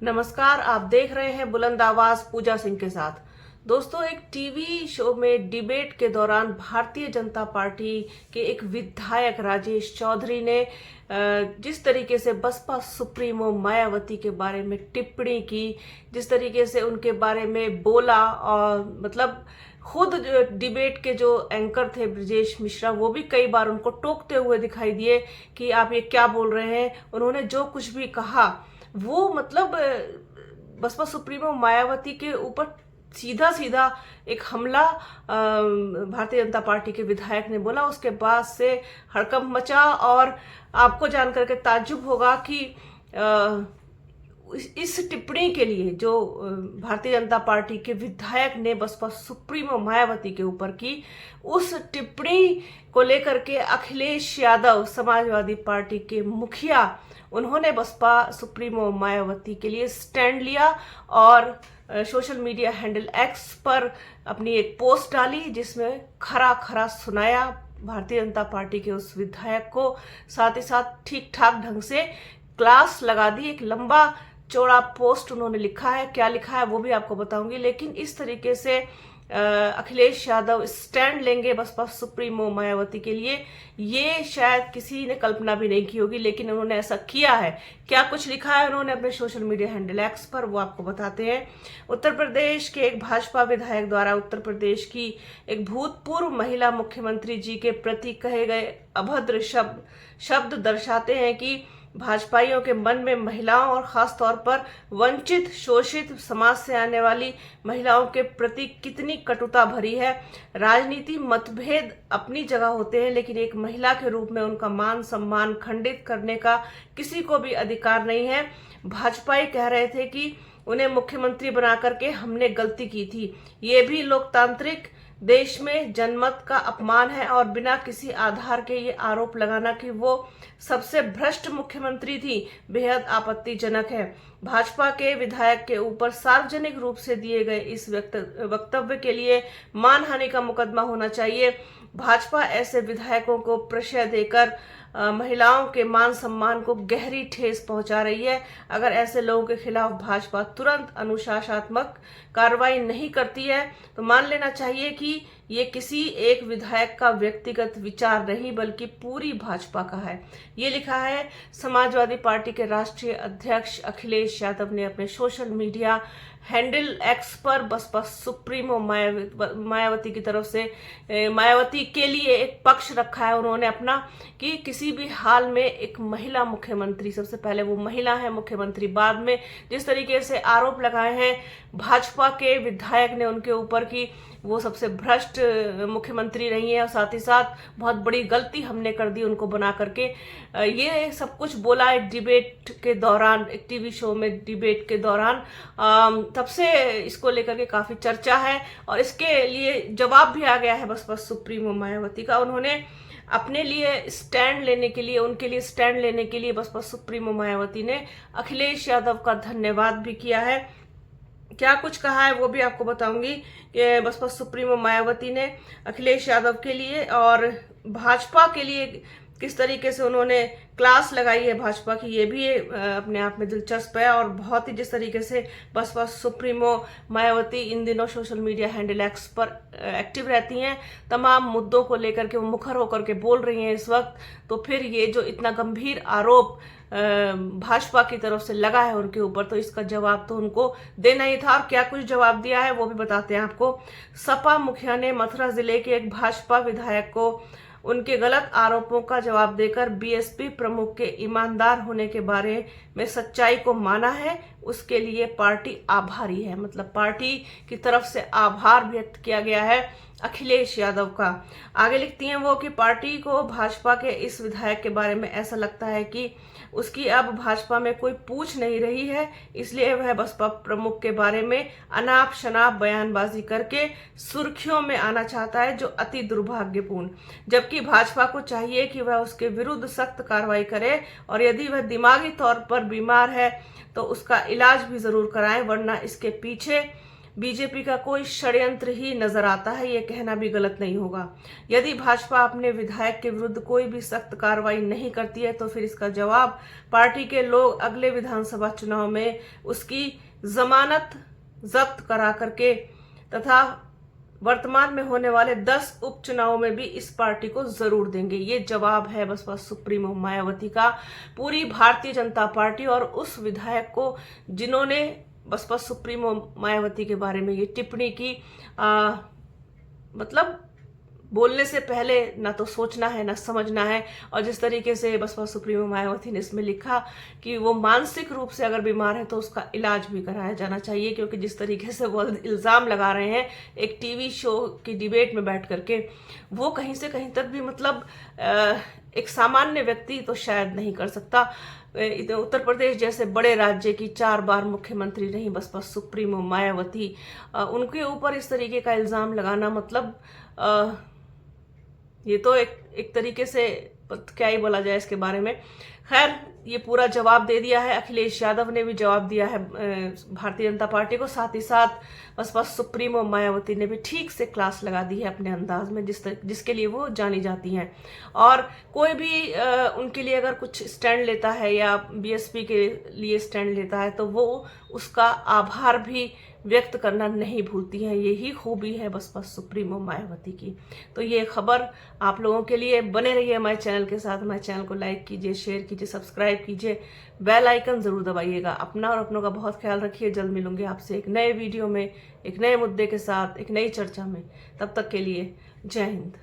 नमस्कार, आप देख रहे हैं बुलंद आवाज पूजा सिंह के साथ। दोस्तों, एक टीवी शो में डिबेट के दौरान भारतीय जनता पार्टी के एक विधायक राजेश चौधरी ने जिस तरीके से बसपा सुप्रीमो मायावती के बारे में टिप्पणी की, जिस तरीके से उनके बारे में बोला, और मतलब खुद डिबेट के जो एंकर थे ब्रजेश मिश्रा, वो भी कई बार उनको टोकते हुए दिखाई दिए कि आप ये क्या बोल रहे हैं। उन्होंने जो कुछ भी कहा वो मतलब बसपा सुप्रीमो मायावती के ऊपर सीधा सीधा एक हमला भारतीय जनता पार्टी के विधायक ने बोला। उसके बाद से हड़कंप मचा और आपको जानकर के ताज्जुब होगा कि इस टिप्पणी के लिए जो भारतीय जनता पार्टी के विधायक ने बसपा सुप्रीमो मायावती के ऊपर की, उस टिप्पणी को लेकर के अखिलेश यादव समाजवादी पार्टी के मुखिया, उन्होंने बसपा सुप्रीमो मायावती के लिए स्टैंड लिया और सोशल मीडिया हैंडल एक्स पर अपनी एक पोस्ट डाली जिसमें खरा खरा सुनाया भारतीय जनता पार्टी के उस विधायक को। साथ ही साथ ठीक ठाक ढंग से क्लास लगा दी। एक लंबा चौड़ा पोस्ट उन्होंने लिखा है, क्या लिखा है वो भी आपको बताऊंगी। लेकिन इस तरीके से अखिलेश यादव स्टैंड लेंगे बसपा सुप्रीमो मायावती के लिए, ये शायद किसी ने कल्पना भी नहीं की होगी, लेकिन उन्होंने ऐसा किया है। क्या कुछ लिखा है उन्होंने अपने सोशल मीडिया हैंडल एक्स पर, वो आपको बताते हैं। उत्तर प्रदेश के एक भाजपा विधायक द्वारा उत्तर प्रदेश की एक भूतपूर्व महिला मुख्यमंत्री जी के प्रति कहे गए अभद्र शब्द दर्शाते हैं कि भाजपाइयों के मन में महिलाओं और खास तौर पर वंचित शोषित समाज से आने वाली महिलाओं के प्रति कितनी कटुता भरी है। राजनीति मतभेद अपनी जगह होते हैं, लेकिन एक महिला के रूप में उनका मान सम्मान खंडित करने का किसी को भी अधिकार नहीं है। भाजपाई कह रहे थे कि उन्हें मुख्यमंत्री बना करके हमने गलती की थी। ये भी लोकतांत्रिक देश में जनमत का अपमान है और बिना किसी आधार के ये आरोप लगाना कि वो सबसे भ्रष्ट मुख्यमंत्री थी, बेहद आपत्तिजनक है। भाजपा के विधायक के ऊपर सार्वजनिक रूप से दिए गए इस वक्तव्य के लिए मानहानि का मुकदमा होना चाहिए। भाजपा ऐसे विधायकों को प्रश्रय देकर महिलाओं के मान सम्मान को गहरी ठेस पहुंचा रही है। अगर ऐसे लोगों के खिलाफ भाजपा तुरंत अनुशासनात्मक कार्रवाई नहीं करती है तो मान लेना चाहिए कि ये किसी एक विधायक का व्यक्तिगत विचार नहीं बल्कि पूरी भाजपा का है। ये लिखा है समाजवादी पार्टी के राष्ट्रीय अध्यक्ष अखिलेश यादव ने अपने सोशल मीडिया हैंडल एक्स पर बसपा सुप्रीमो मायावती की तरफ से मायावती के लिए एक पक्ष रखा है उन्होंने अपना, कि किसी भी हाल में एक महिला मुख्यमंत्री, सबसे पहले वो महिला है मुख्यमंत्री, बाद में जिस तरीके से आरोप लगाए हैं भाजपा के विधायक ने उनके ऊपर की वो सबसे भ्रष्ट मुख्यमंत्री रही है और साथ ही साथ बहुत बड़ी गलती हमने कर दी उनको बना करके, ये सब कुछ बोला एक डिबेट के दौरान, एक टीवी शो में डिबेट के दौरान। तब से इसको लेकर के काफी चर्चा है और इसके लिए जवाब भी आ गया है बसपा सुप्रीमो मायावती का। उन्होंने अपने लिए स्टैंड लेने के लिए, उनके लिए स्टैंड लेने के लिए बसपा सुप्रीमो मायावती ने अखिलेश यादव का धन्यवाद भी किया है। क्या कुछ कहा है वो भी आपको बताऊंगी कि बसपा सुप्रीमो मायावती ने अखिलेश यादव के लिए और भाजपा के लिए किस तरीके से उन्होंने क्लास लगाई है भाजपा की, ये भी अपने आप में दिलचस्प है। और बहुत ही जिस तरीके से बसपा सुप्रीमो मायावती इन दिनों सोशल मीडिया हैंडल एक्स पर एक्टिव रहती हैं, तमाम मुद्दों को लेकर के वो मुखर होकर के बोल रही हैं इस वक्त, तो फिर ये जो इतना गंभीर आरोप भाजपा की तरफ से लगा है उनके ऊपर, तो इसका जवाब तो उनको देना ही था। और क्या कुछ जवाब दिया है वो भी बताते हैं आपको। सपा मुखिया ने मथुरा जिले के एक भाजपा विधायक को उनके गलत आरोपों का जवाब देकर बीएसपी प्रमुख के ईमानदार होने के बारे में सच्चाई को माना है, उसके लिए पार्टी आभारी है। मतलब पार्टी की तरफ से आभार व्यक्त किया गया है अखिलेश यादव का। आगे लिखती हैं वो कि पार्टी को भाजपा के इस विधायक के बारे में ऐसा लगता है कि उसकी अब भाजपा में कोई पूछ नहीं रही है, इसलिए वह बसपा प्रमुख के बारे में अनाप शनाप बयानबाजी करके सुर्खियों में आना चाहता है, जो अति दुर्भाग्यपूर्ण। जबकि भाजपा को चाहिए कि वह उसके विरुद्ध सख्त कार्रवाई करे और यदि वह दिमागी तौर पर बीमार है तो उसका इलाज भी जरूर कराएं, वरना इसके पीछे बीजेपी का कोई षड्यंत्र ही नजर आता है, ये कहना भी गलत नहीं होगा। यदि भाजपा अपने विधायक के विरुद्ध कोई भी सख्त कार्रवाई नहीं करती है तो फिर इसका जवाब पार्टी के लोग अगले विधानसभा चुनाव में उसकी जमानत जब्त करा करके तथा वर्तमान में होने वाले 10 उपचुनावों में भी इस पार्टी को जरूर देंगे। ये जवाब है बसपा सुप्रीमो मायावती का पूरी भारतीय जनता पार्टी और उस विधायक को जिन्होंने बसपा सुप्रीमो मायावती के बारे में ये टिप्पणी की। मतलब बोलने से पहले ना तो सोचना है ना समझना है। और जिस तरीके से बसपा सुप्रीमो मायावती ने इसमें लिखा कि वो मानसिक रूप से अगर बीमार है तो उसका इलाज भी कराया जाना चाहिए, क्योंकि जिस तरीके से वो इल्ज़ाम लगा रहे हैं एक टीवी शो की डिबेट में बैठ करके, वो कहीं से कहीं तक भी मतलब एक सामान्य व्यक्ति तो शायद नहीं कर सकता। उत्तर प्रदेश जैसे बड़े राज्य की 4 बार मुख्यमंत्री रही बसपा सुप्रीमो मायावती, उनके ऊपर इस तरीके का इल्ज़ाम लगाना मतलब ये तो एक तरीके से क्या ही बोला जाए इसके बारे में। खैर, ये पूरा जवाब दे दिया है अखिलेश यादव ने भी जवाब दिया है भारतीय जनता पार्टी को, साथ ही साथ बसपा सुप्रीमो मायावती ने भी ठीक से क्लास लगा दी है अपने अंदाज में जिसके लिए वो जानी जाती हैं। और कोई भी उनके लिए अगर कुछ स्टैंड लेता है या बीएसपी के लिए स्टैंड लेता है तो वो उसका आभार भी व्यक्त करना नहीं भूलती हैं। यही खूबी है बसपा सुप्रीमो मायावती की। तो ये खबर आप लोगों के लिए, बने रहिए हमारे चैनल के साथ। हमारे चैनल को लाइक कीजिए, शेयर कीजिए, सब्सक्राइब कीजिए, बेल आइकन जरूर दबाइएगा। अपना और अपनों का बहुत ख्याल रखिए। जल्द मिलूंगे आपसे एक नए वीडियो में, एक नए मुद्दे के साथ, एक नई चर्चा में। तब तक के लिए जय हिंद।